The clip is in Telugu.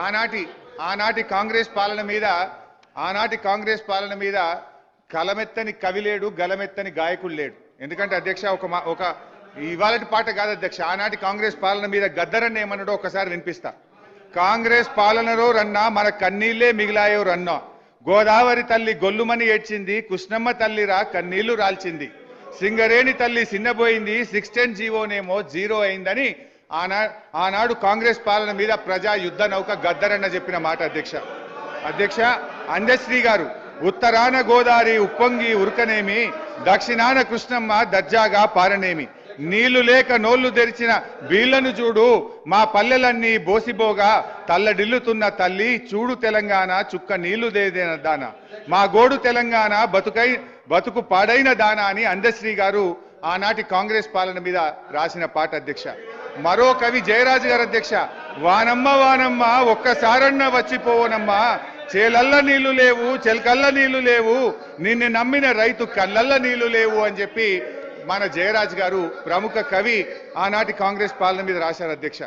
ఆనాటి ఆనాటి కాంగ్రెస్ పాలన మీద కలమెత్తని కవి లేడు, గలమెత్తని గాయకుడు లేడు. ఎందుకంటే అధ్యక్ష ఒక ఇవాళటి పాట కాదు అధ్యక్ష, ఆనాటి కాంగ్రెస్ పాలన మీద గద్దరన్న ఏమన్నాడో ఒకసారి వినిపిస్తా. కాంగ్రెస్ పాలనలో రన్నా మన కన్నీళ్లే మిగిలాయో రన్నా, గోదావరి తల్లి గొల్లుమని ఏడ్చింది, కృష్ణమ్మ తల్లిరా కన్నీళ్లు రాల్చింది, సింగరేణి తల్లి సిన్నబోయింది, 610 జీవోనేమో జీరో అయిందని ఆనాడు కాంగ్రెస్ పాలన మీద ప్రజా యుద్ధ నౌక గద్దరన్న చెప్పిన మాట అధ్యక్ష. అందశ్రీ గారు ఉత్తరాన గోదావరి ఉప్పొంగి ఉరకనేమి, దక్షిణాన కృష్ణమ్మ దర్జాగా పారనేమి, నీళ్లు లేక నోళ్లు తెరిచిన వీళ్లను చూడు, మా పల్లెలన్నీ బోసిబోగా తల్లడిల్లుతున్న తల్లి చూడు తెలంగాణ చుక్క నీళ్లు దేదేన దాన, మా గోడు తెలంగాణ బతుకు పాడైన దాన అని అందశ్రీ గారు ఆనాటి కాంగ్రెస్ పాలన మీద రాసిన పాట అధ్యక్ష. మరో కవి జయరాజు గారు అధ్యక్ష, వానమ్మ వానమ్మ ఒక్కసారన్న వచ్చిపోవనమ్మా, చేలల్ల నీళ్లు లేవు చెల్కల్ల నీళ్లు లేవు, నిన్ను నమ్మిన రైతు కళ్ళల్ల నీళ్లు లేవు అని చెప్పి మన జయరాజ్ గారు ప్రముఖ కవి ఆనాటి కాంగ్రెస్ పాలన మీద రాశారు అధ్యక్ష.